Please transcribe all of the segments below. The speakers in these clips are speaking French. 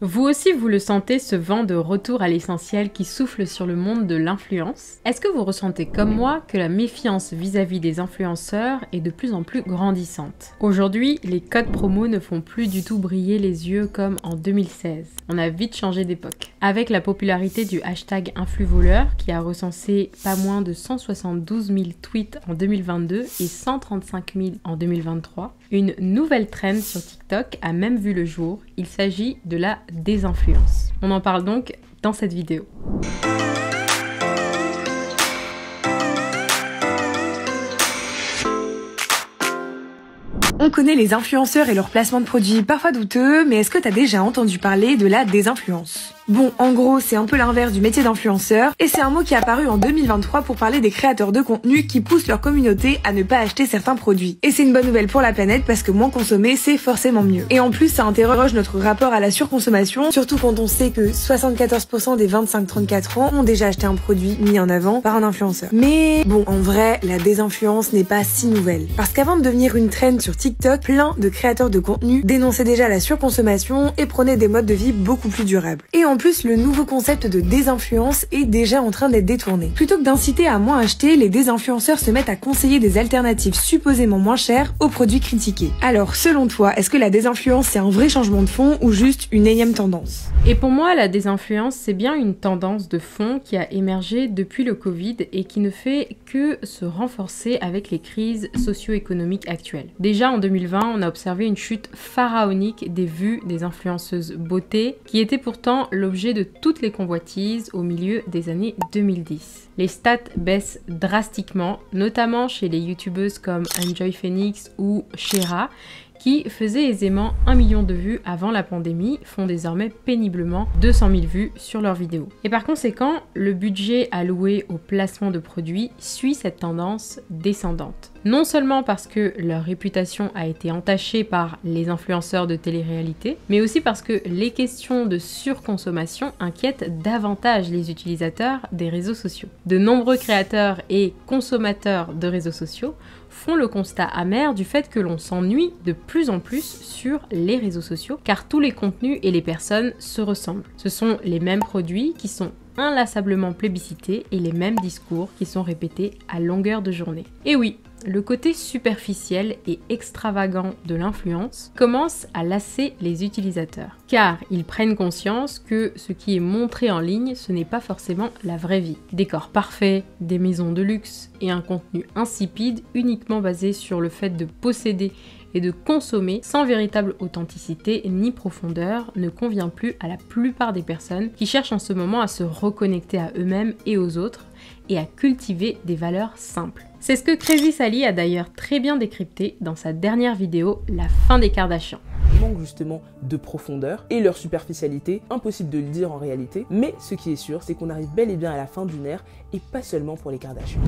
Vous aussi, vous le sentez, ce vent de retour à l'essentiel qui souffle sur le monde de l'influence? Est-ce que vous ressentez comme moi que la méfiance vis-à-vis des influenceurs est de plus en plus grandissante? Aujourd'hui, les codes promo ne font plus du tout briller les yeux comme en 2016. On a vite changé d'époque. Avec la popularité du hashtag influvoleur qui a recensé pas moins de 172 000 tweets en 2022 et 135 000 en 2023, une nouvelle trend sur TikTok a même vu le jour. Il s'agit de la désinfluence. On en parle donc dans cette vidéo. On connaît les influenceurs et leurs placements de produits parfois douteux, mais est-ce que t'as déjà entendu parler de la désinfluence ? Bon, en gros, c'est un peu l'inverse du métier d'influenceur, et c'est un mot qui est apparu en 2023 pour parler des créateurs de contenu qui poussent leur communauté à ne pas acheter certains produits. Et c'est une bonne nouvelle pour la planète parce que moins consommer, c'est forcément mieux. Et en plus, ça interroge notre rapport à la surconsommation, surtout quand on sait que 74% des 25-34 ans ont déjà acheté un produit mis en avant par un influenceur. Mais bon, en vrai, la désinfluence n'est pas si nouvelle. Parce qu'avant de devenir une trend sur TikTok, plein de créateurs de contenu dénonçaient déjà la surconsommation et prenaient des modes de vie beaucoup plus durables. Et en plus, le nouveau concept de désinfluence est déjà en train d'être détourné. Plutôt que d'inciter à moins acheter, les désinfluenceurs se mettent à conseiller des alternatives supposément moins chères aux produits critiqués. Alors, selon toi, est-ce que la désinfluence c'est un vrai changement de fond ou juste une énième tendance? Et pour moi, la désinfluence, c'est bien une tendance de fond qui a émergé depuis le Covid et qui ne fait que se renforcer avec les crises socio-économiques actuelles. Déjà en 2020, on a observé une chute pharaonique des vues des influenceuses beauté qui était pourtant l'objet de toutes les convoitises au milieu des années 2010. Les stats baissent drastiquement, notamment chez les youtubeuses comme Enjoy Phoenix ou Shera, qui faisaient aisément 1 million de vues avant la pandémie, font désormais péniblement 200 000 vues sur leurs vidéos. Et par conséquent, le budget alloué au placement de produits suit cette tendance descendante. Non seulement parce que leur réputation a été entachée par les influenceurs de télé-réalité, mais aussi parce que les questions de surconsommation inquiètent davantage les utilisateurs des réseaux sociaux. De nombreux créateurs et consommateurs de réseaux sociaux font le constat amer du fait que l'on s'ennuie de plus en plus sur les réseaux sociaux, car tous les contenus et les personnes se ressemblent. Ce sont les mêmes produits qui sont inlassablement plébiscités et les mêmes discours qui sont répétés à longueur de journée. Et oui, le côté superficiel et extravagant de l'influence commence à lasser les utilisateurs, car ils prennent conscience que ce qui est montré en ligne, ce n'est pas forcément la vraie vie. Décors parfaits, des maisons de luxe et un contenu insipide uniquement basé sur le fait de posséder et de consommer sans véritable authenticité ni profondeur ne convient plus à la plupart des personnes qui cherchent en ce moment à se reconnecter à eux-mêmes et aux autres et à cultiver des valeurs simples. C'est ce que Crazy Sally a d'ailleurs très bien décrypté dans sa dernière vidéo, La fin des Kardashians. Manque justement de profondeur et leur superficialité, impossible de le dire en réalité, mais ce qui est sûr, c'est qu'on arrive bel et bien à la fin d'une ère et pas seulement pour les Kardashians.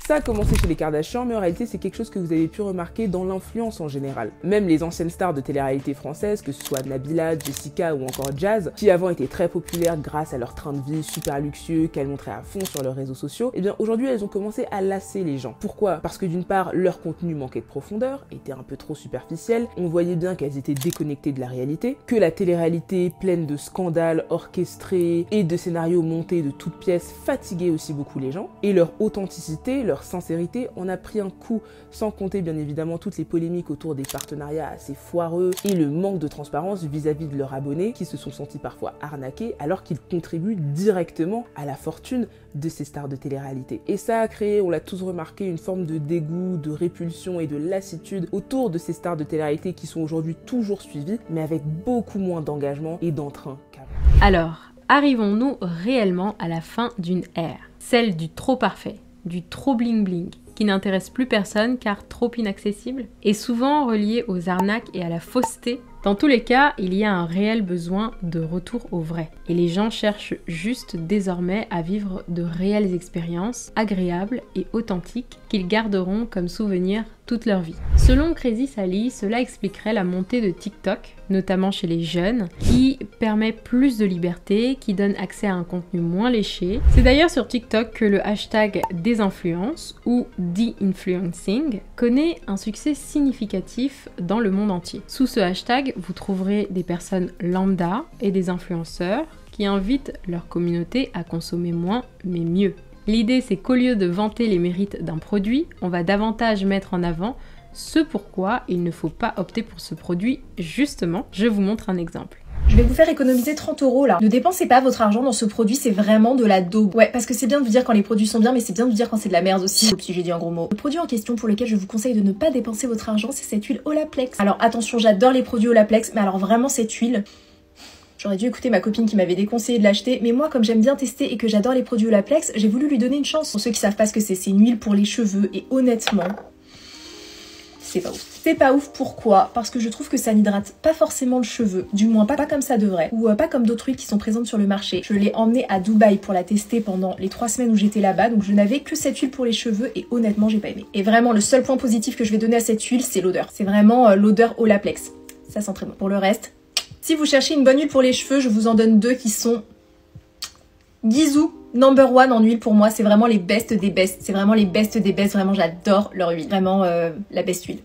Ça a commencé chez les Kardashians, mais en réalité c'est quelque chose que vous avez pu remarquer dans l'influence en général. Même les anciennes stars de télé-réalité françaises, que ce soit Nabila, Jessica ou encore Jazz, qui avant étaient très populaires grâce à leur train de vie super luxueux qu'elles montraient à fond sur leurs réseaux sociaux, et bien aujourd'hui elles ont commencé à lasser les gens. Pourquoi? Parce que d'une part, leur contenu manquait de profondeur, était un peu trop superficiel, on voyait bien qu'elles étaient déconnectées de la réalité, que la télé-réalité pleine de scandales orchestrés et de scénarios montés de toutes pièces fatiguait aussi beaucoup les gens, et leur authenticité, leur sincérité en a pris un coup, sans compter bien évidemment toutes les polémiques autour des partenariats assez foireux et le manque de transparence vis-à-vis de leurs abonnés qui se sont sentis parfois arnaqués alors qu'ils contribuent directement à la fortune de ces stars de télé-réalité. Et ça a créé, on l'a tous remarqué, une forme de dégoût, de répulsion et de lassitude autour de ces stars de télé-réalité qui sont aujourd'hui toujours suivies, mais avec beaucoup moins d'engagement et d'entrain qu'avant. Alors, arrivons-nous réellement à la fin d'une ère, celle du trop parfait, du trop bling bling, qui n'intéresse plus personne car trop inaccessible, et souvent relié aux arnaques et à la fausseté. Dans tous les cas, il y a un réel besoin de retour au vrai. Et les gens cherchent juste désormais à vivre de réelles expériences agréables et authentiques qu'ils garderont comme souvenir toute leur vie. Selon Crazy Sally, cela expliquerait la montée de TikTok, notamment chez les jeunes, qui permet plus de liberté, qui donne accès à un contenu moins léché. C'est d'ailleurs sur TikTok que le hashtag désinfluence ou de-influencing connaît un succès significatif dans le monde entier. Sous ce hashtag, vous trouverez des personnes lambda et des influenceurs qui invitent leur communauté à consommer moins mais mieux. L'idée, c'est qu'au lieu de vanter les mérites d'un produit, on va davantage mettre en avant ce pourquoi il ne faut pas opter pour ce produit justement. Je vous montre un exemple. Je vais vous faire économiser 30 € là. Ne dépensez pas votre argent dans ce produit, c'est vraiment de la daube. Ouais, parce que c'est bien de vous dire quand les produits sont bien, mais c'est bien de vous dire quand c'est de la merde aussi. Si j'ai dit un gros mot. Le produit en question pour lequel je vous conseille de ne pas dépenser votre argent, c'est cette huile Olaplex. Alors attention, j'adore les produits Olaplex, mais alors vraiment cette huile... J'aurais dû écouter ma copine qui m'avait déconseillé de l'acheter, mais moi comme j'aime bien tester et que j'adore les produits Olaplex, j'ai voulu lui donner une chance. Pour ceux qui savent pas ce que c'est une huile pour les cheveux et honnêtement, c'est pas ouf. C'est pas ouf, pourquoi? Parce que je trouve que ça n'hydrate pas forcément le cheveu, du moins pas comme ça devrait, ou pas comme d'autres huiles qui sont présentes sur le marché. Je l'ai emmenée à Dubaï pour la tester pendant les 3 semaines où j'étais là-bas, donc je n'avais que cette huile pour les cheveux et honnêtement j'ai pas aimé. Et vraiment le seul point positif que je vais donner à cette huile, c'est l'odeur. C'est vraiment l'odeur Olaplex. Ça sent très bon. Pour le reste... Si vous cherchez une bonne huile pour les cheveux, je vous en donne 2 qui sont Gisou, number 1 en huile pour moi. C'est vraiment les best des best. C'est vraiment les best des best. Vraiment, j'adore leur huile. Vraiment la best huile.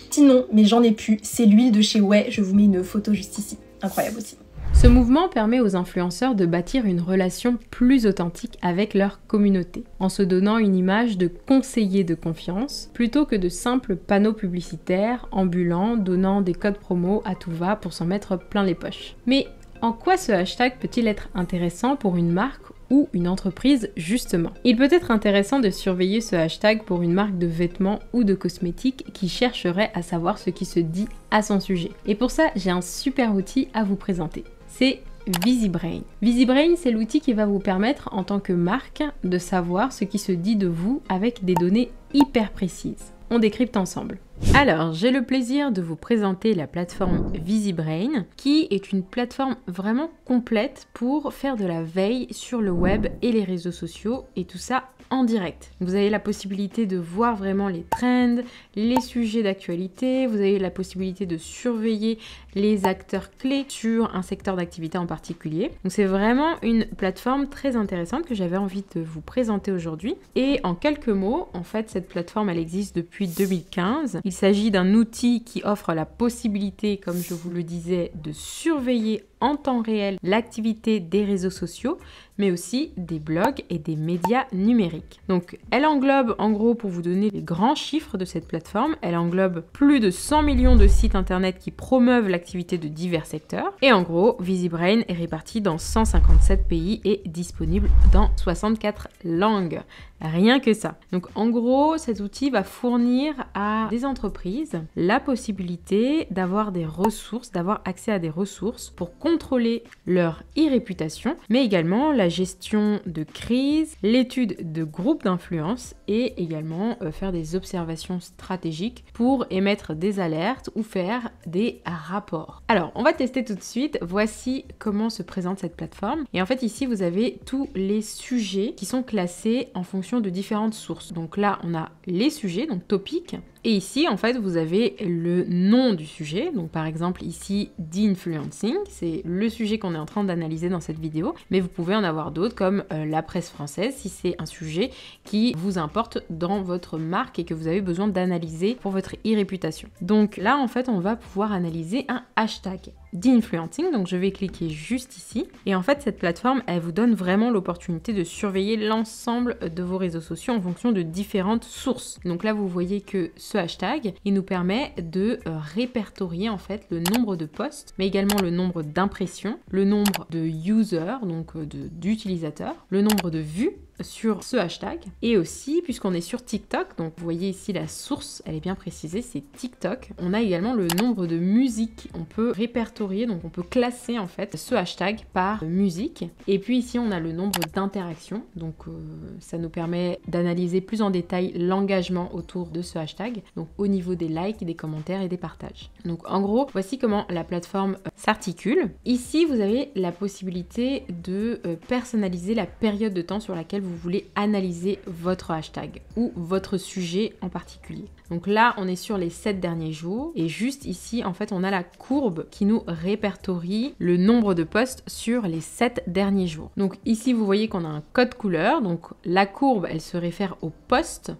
Sinon, mais j'en ai plus, c'est l'huile de chez Ouai. Je vous mets une photo juste ici. Incroyable aussi. Ce mouvement permet aux influenceurs de bâtir une relation plus authentique avec leur communauté, en se donnant une image de conseiller de confiance, plutôt que de simples panneaux publicitaires ambulants donnant des codes promo à tout va pour s'en mettre plein les poches. Mais en quoi ce hashtag peut-il être intéressant pour une marque ou une entreprise justement? Il peut être intéressant de surveiller ce hashtag pour une marque de vêtements ou de cosmétiques qui chercherait à savoir ce qui se dit à son sujet. Et pour ça, j'ai un super outil à vous présenter. C'est VisiBrain. VisiBrain, c'est l'outil qui va vous permettre en tant que marque de savoir ce qui se dit de vous avec des données hyper précises. On décrypte ensemble. Alors, j'ai le plaisir de vous présenter la plateforme VisiBrain, qui est une plateforme vraiment complète pour faire de la veille sur le web et les réseaux sociaux, et tout ça en direct. Vous avez la possibilité de voir vraiment les trends, les sujets d'actualité, vous avez la possibilité de surveiller les acteurs clés sur un secteur d'activité en particulier. Donc c'est vraiment une plateforme très intéressante que j'avais envie de vous présenter aujourd'hui. Et en quelques mots, en fait, cette plateforme, elle existe depuis 2015. Il s'agit d'un outil qui offre la possibilité, comme je vous le disais, de surveiller en temps réel l'activité des réseaux sociaux, mais aussi des blogs et des médias numériques. Donc elle englobe, en gros, pour vous donner les grands chiffres de cette plateforme, elle englobe plus de 100 millions de sites internet qui promeuvent l'activité de divers secteurs. Et en gros, VisiBrain est réparti dans 157 pays et disponible dans 64 langues. Rien que ça. Donc en gros, cet outil va fournir à des entreprises la possibilité d'avoir des ressources, d'avoir accès à des ressources pour contrôler leur e-réputation, mais également la gestion de crise, l'étude de groupes d'influence et également faire des observations stratégiques pour émettre des alertes ou faire des rapports. Alors, on va tester tout de suite. Voici comment se présente cette plateforme. Et en fait, ici, vous avez tous les sujets qui sont classés en fonction de différentes sources. Donc là, on a les sujets, donc topics. Et ici, en fait, vous avez le nom du sujet. Donc par exemple, ici, de-influencing, c'est le sujet qu'on est en train d'analyser dans cette vidéo. Mais vous pouvez en avoir d'autres comme la presse française, si c'est un sujet qui vous importe dans votre marque et que vous avez besoin d'analyser pour votre e-réputation. Donc là, en fait, on va pouvoir analyser un hashtag de-influencing. Donc je vais cliquer juste ici. Et en fait, cette plateforme, elle vous donne vraiment l'opportunité de surveiller l'ensemble de vos réseaux sociaux en fonction de différentes sources. Donc là, vous voyez que ce hashtag, il nous permet de répertorier en fait le nombre de posts, mais également le nombre d'impressions, le nombre de users, donc d'utilisateurs, le nombre de vues sur ce hashtag. Et aussi, puisqu'on est sur TikTok, donc vous voyez ici la source, elle est bien précisée, c'est TikTok. On a également le nombre de musiques. On peut répertorier, donc on peut classer en fait ce hashtag par musique. Et puis ici, on a le nombre d'interactions. Donc ça nous permet d'analyser plus en détail l'engagement autour de ce hashtag. Donc au niveau des likes, des commentaires et des partages. Donc en gros, voici comment la plateforme s'articule. Ici, vous avez la possibilité de personnaliser la période de temps sur laquelle vous vous voulez analyser votre hashtag ou votre sujet en particulier. Donc là, on est sur les 7 derniers jours et juste ici, en fait, on a la courbe qui nous répertorie le nombre de posts sur les 7 derniers jours. Donc ici, vous voyez qu'on a un code couleur. Donc la courbe, elle se réfère au post.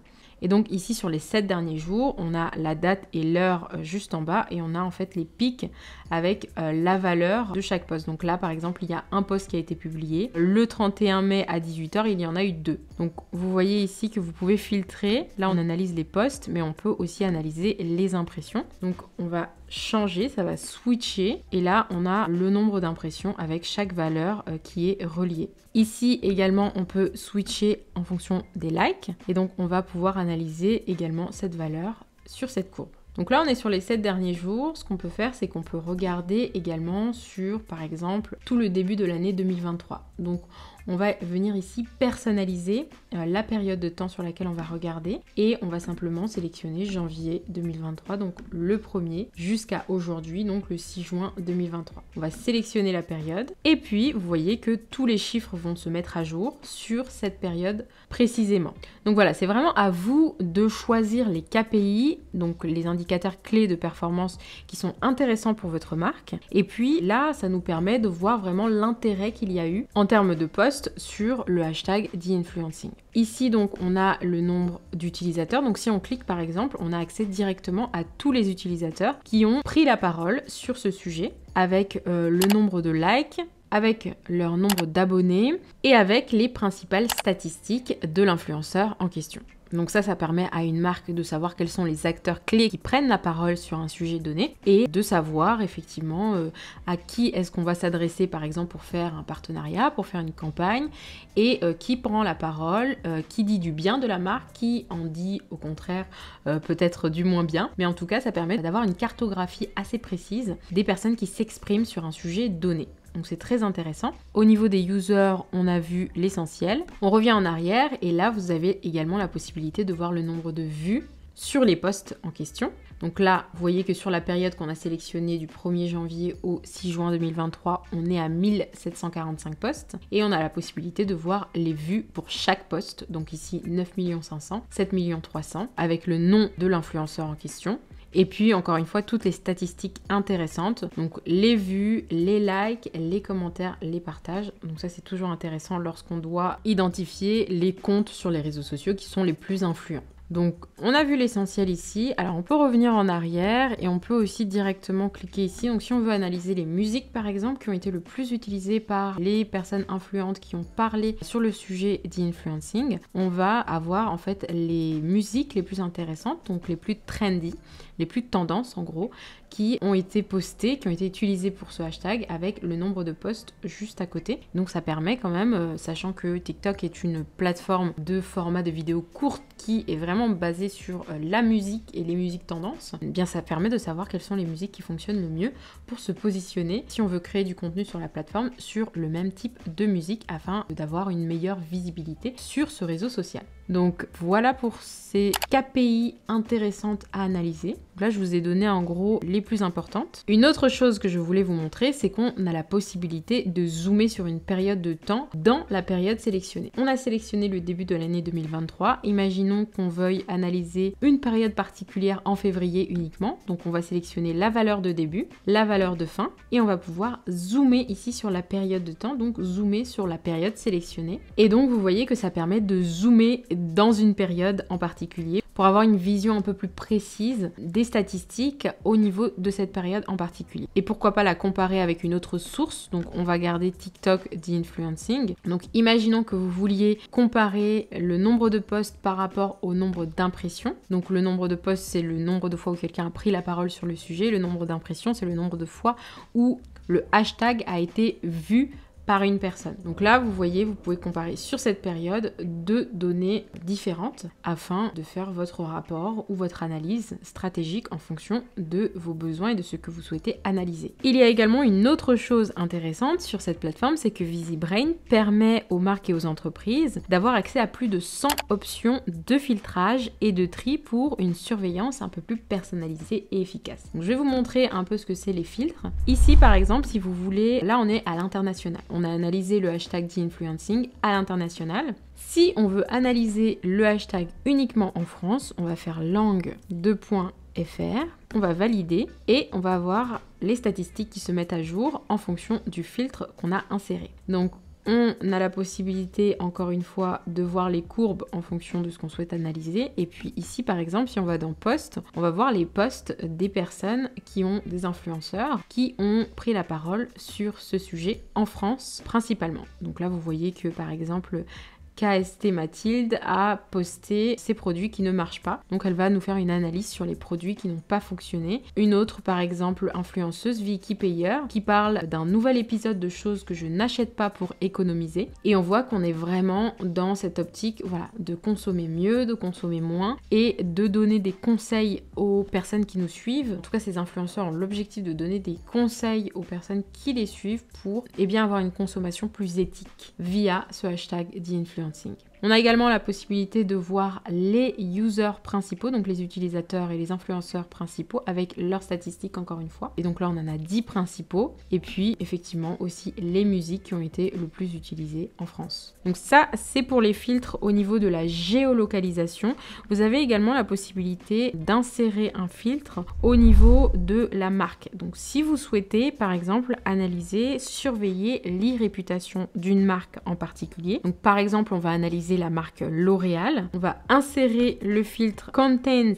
Et donc ici sur les 7 derniers jours, on a la date et l'heure juste en bas et on a en fait les pics avec la valeur de chaque post. Donc là par exemple, il y a un post qui a été publié. Le 31 mai à 18 h, il y en a eu 2. Donc vous voyez ici que vous pouvez filtrer. Là on analyse les posts, mais on peut aussi analyser les impressions. Donc on va changer, ça va switcher et là on a le nombre d'impressions avec chaque valeur qui est reliée. Ici également on peut switcher en fonction des likes et donc on va pouvoir analyser également cette valeur sur cette courbe. Donc là on est sur les 7 derniers jours, ce qu'on peut faire c'est qu'on peut regarder également sur par exemple tout le début de l'année 2023. Donc on va venir ici personnaliser la période de temps sur laquelle on va regarder et on va simplement sélectionner janvier 2023, donc le 1er jusqu'à aujourd'hui, donc le 6 juin 2023. On va sélectionner la période et puis vous voyez que tous les chiffres vont se mettre à jour sur cette période précisément. Donc voilà, c'est vraiment à vous de choisir les KPI, donc les indicateurs clés de performance qui sont intéressants pour votre marque. Et puis là, ça nous permet de voir vraiment l'intérêt qu'il y a eu en termes de posts sur le hashtag d'e-influencing. Ici donc on a le nombre d'utilisateurs, donc si on clique par exemple, on a accès directement à tous les utilisateurs qui ont pris la parole sur ce sujet avec le nombre de likes, avec leur nombre d'abonnés et avec les principales statistiques de l'influenceur en question. Donc ça permet à une marque de savoir quels sont les acteurs clés qui prennent la parole sur un sujet donné et de savoir effectivement à qui est-ce qu'on va s'adresser par exemple pour faire un partenariat, pour faire une campagne et qui prend la parole, qui dit du bien de la marque, qui en dit au contraire peut-être du moins bien. Mais en tout cas ça permet d'avoir une cartographie assez précise des personnes qui s'expriment sur un sujet donné. Donc c'est très intéressant. Au niveau des users, on a vu l'essentiel. On revient en arrière et là, vous avez également la possibilité de voir le nombre de vues sur les posts en question. Donc là, vous voyez que sur la période qu'on a sélectionnée du 1er janvier au 6 juin 2023, on est à 1745 posts et on a la possibilité de voir les vues pour chaque post. Donc ici, 9 500 000, 7 300 000 avec le nom de l'influenceur en question. Et puis, encore une fois, toutes les statistiques intéressantes. Donc, les vues, les likes, les commentaires, les partages. Donc ça, c'est toujours intéressant lorsqu'on doit identifier les comptes sur les réseaux sociaux qui sont les plus influents. Donc, on a vu l'essentiel ici. Alors, on peut revenir en arrière et on peut aussi directement cliquer ici. Donc, si on veut analyser les musiques, par exemple, qui ont été le plus utilisées par les personnes influentes qui ont parlé sur le sujet d'e-influencing, on va avoir en fait les musiques les plus intéressantes, donc les plus trendy, les plus tendances en gros, qui ont été postées, qui ont été utilisées pour ce hashtag avec le nombre de posts juste à côté. Donc ça permet quand même, sachant que TikTok est une plateforme de format de vidéos courtes qui est vraiment basée sur la musique et les musiques tendances, eh bien ça permet de savoir quelles sont les musiques qui fonctionnent le mieux pour se positionner si on veut créer du contenu sur la plateforme sur le même type de musique afin d'avoir une meilleure visibilité sur ce réseau social. Donc voilà pour ces KPI intéressantes à analyser. Là, je vous ai donné en gros les plus importantes. Une autre chose que je voulais vous montrer, c'est qu'on a la possibilité de zoomer sur une période de temps dans la période sélectionnée. On a sélectionné le début de l'année 2023. Imaginons qu'on veuille analyser une période particulière en février uniquement. Donc on va sélectionner la valeur de début, la valeur de fin et on va pouvoir zoomer ici sur la période de temps, donc zoomer sur la période sélectionnée. Et donc vous voyez que ça permet de zoomer dans une période en particulier pour avoir une vision un peu plus précise des statistiques au niveau de cette période en particulier. Et pourquoi pas la comparer avec une autre source. Donc on va garder TikTok d'e-influencing. Donc imaginons que vous vouliez comparer le nombre de posts par rapport au nombre d'impressions. Donc le nombre de posts, c'est le nombre de fois où quelqu'un a pris la parole sur le sujet. Le nombre d'impressions, c'est le nombre de fois où le hashtag a été vu par une personne. Donc là, vous voyez, vous pouvez comparer sur cette période deux données différentes afin de faire votre rapport ou votre analyse stratégique en fonction de vos besoins et de ce que vous souhaitez analyser. Il y a également une autre chose intéressante sur cette plateforme, c'est que VisiBrain permet aux marques et aux entreprises d'avoir accès à plus de 100 options de filtrage et de tri pour une surveillance un peu plus personnalisée et efficace. Donc, je vais vous montrer un peu ce que c'est les filtres. Ici, par exemple, si vous voulez, là on est à l'international. On on a analysé le hashtag d'influencing à l'international. Si on veut analyser le hashtag uniquement en France, on va faire langue.fr, on va valider et on va avoir les statistiques qui se mettent à jour en fonction du filtre qu'on a inséré. Donc on a la possibilité, encore une fois, de voir les courbes en fonction de ce qu'on souhaite analyser. Et puis ici, par exemple, si on va dans posts, on va voir les posts des personnes qui ont des influenceurs, qui ont pris la parole sur ce sujet en France, principalement. Donc là, vous voyez que, par exemple, KST Mathilde a posté ses produits qui ne marchent pas. Donc elle va nous faire une analyse sur les produits qui n'ont pas fonctionné. Une autre, par exemple, influenceuse, Vicky Payer, qui parle d'un nouvel épisode de choses que je n'achète pas pour économiser. Et on voit qu'on est vraiment dans cette optique, voilà, de consommer mieux, de consommer moins et de donner des conseils aux personnes qui nous suivent. En tout cas, ces influenceurs ont l'objectif de donner des conseils aux personnes qui les suivent pour avoir une consommation plus éthique via ce hashtag d'influencing. On a également la possibilité de voir les users principaux, donc les utilisateurs et les influenceurs principaux avec leurs statistiques encore une fois. Et donc là, on en a 10 principaux. Et puis, effectivement, aussi les musiques qui ont été le plus utilisées en France. Donc ça, c'est pour les filtres au niveau de la géolocalisation. Vous avez également la possibilité d'insérer un filtre au niveau de la marque. Donc si vous souhaitez, par exemple, analyser, surveiller l'e-réputation d'une marque en particulier. Donc par exemple, on va analyser la marque L'Oréal. On va insérer le filtre Contains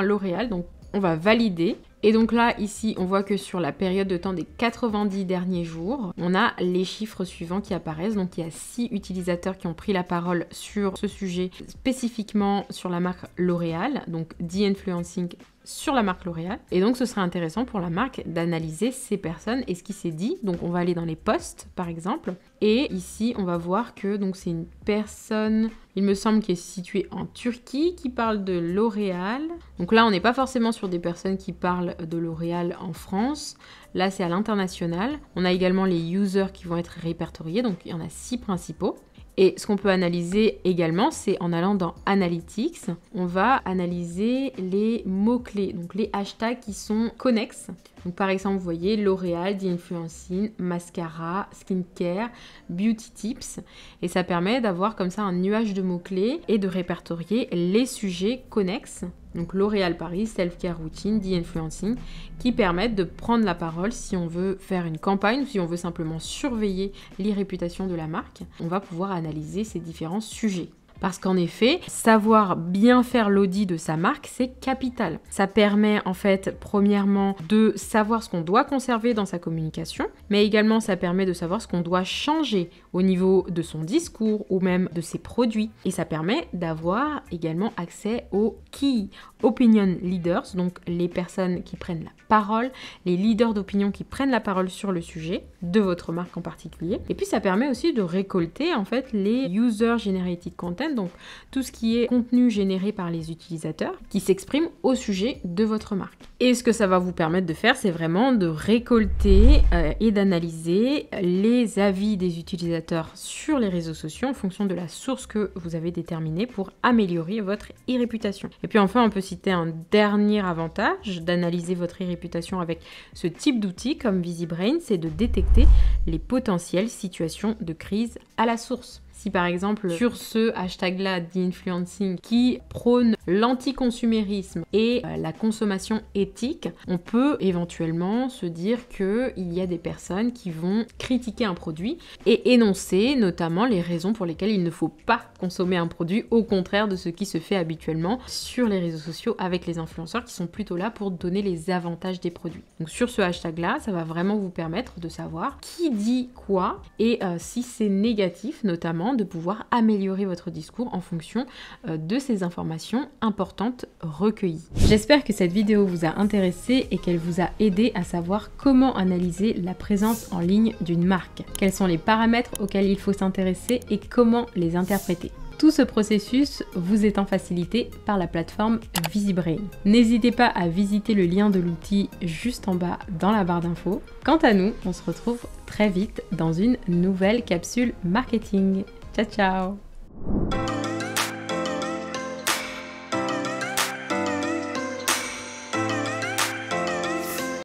L'Oréal, donc on va valider. Et donc là, ici, on voit que sur la période de temps des 90 derniers jours, on a les chiffres suivants qui apparaissent. Donc il y a 6 utilisateurs qui ont pris la parole sur ce sujet, spécifiquement sur la marque L'Oréal, donc d'influencing sur la marque L'Oréal. Et donc ce serait intéressant pour la marque d'analyser ces personnes et ce qui s'est dit. Donc on va aller dans les posts par exemple. Et ici on va voir que donc c'est une personne, il me semble, qui est située en Turquie, qui parle de L'Oréal. Donc là on n'est pas forcément sur des personnes qui parlent de L'Oréal en France. Là c'est à l'international. On a également les users qui vont être répertoriés. Donc il y en a 6 principaux. Et ce qu'on peut analyser également, c'est en allant dans Analytics, on va analyser les mots-clés, donc les hashtags qui sont connexes. Donc par exemple, vous voyez L'Oréal, d'influencing, mascara, skincare, beauty tips. Et ça permet d'avoir comme ça un nuage de mots-clés et de répertorier les sujets connexes. Donc L'Oréal Paris, self-care routine, d'influencing, qui permettent de prendre la parole si on veut faire une campagne ou si on veut simplement surveiller l'e-réputation de la marque. On va pouvoir analyser ces différents sujets. Parce qu'en effet, savoir bien faire l'audit de sa marque, c'est capital. Ça permet en fait, premièrement, de savoir ce qu'on doit conserver dans sa communication, mais également ça permet de savoir ce qu'on doit changer au niveau de son discours ou même de ses produits. Et ça permet d'avoir également accès aux Key Opinion Leaders, donc les personnes qui prennent la parole, les leaders d'opinion qui prennent la parole sur le sujet de votre marque en particulier. Et puis ça permet aussi de récolter en fait les User Generated Content, donc tout ce qui est contenu généré par les utilisateurs qui s'expriment au sujet de votre marque. Et ce que ça va vous permettre de faire, c'est vraiment de récolter et d'analyser les avis des utilisateurs sur les réseaux sociaux en fonction de la source que vous avez déterminée pour améliorer votre e-réputation. Et puis enfin, on peut citer un dernier avantage d'analyser votre e-réputation avec ce type d'outil comme VisiBrain, c'est de détecter les potentielles situations de crise à la source. Si par exemple sur ce hashtag-là d'influencing qui prône l'anticonsumérisme et la consommation éthique, on peut éventuellement se dire qu'il y a des personnes qui vont critiquer un produit et énoncer notamment les raisons pour lesquelles il ne faut pas consommer un produit, au contraire de ce qui se fait habituellement sur les réseaux sociaux avec les influenceurs qui sont plutôt là pour donner les avantages des produits. Donc sur ce hashtag-là, ça va vraiment vous permettre de savoir qui dit quoi et si c'est négatif notamment, de pouvoir améliorer votre discours en fonction de ces informations importantes recueillies. J'espère que cette vidéo vous a intéressé et qu'elle vous a aidé à savoir comment analyser la présence en ligne d'une marque, quels sont les paramètres auxquels il faut s'intéresser et comment les interpréter. Tout ce processus vous étant facilité par la plateforme VisiBrain. N'hésitez pas à visiter le lien de l'outil juste en bas dans la barre d'infos. Quant à nous, on se retrouve très vite dans une nouvelle capsule marketing. Ciao ciao!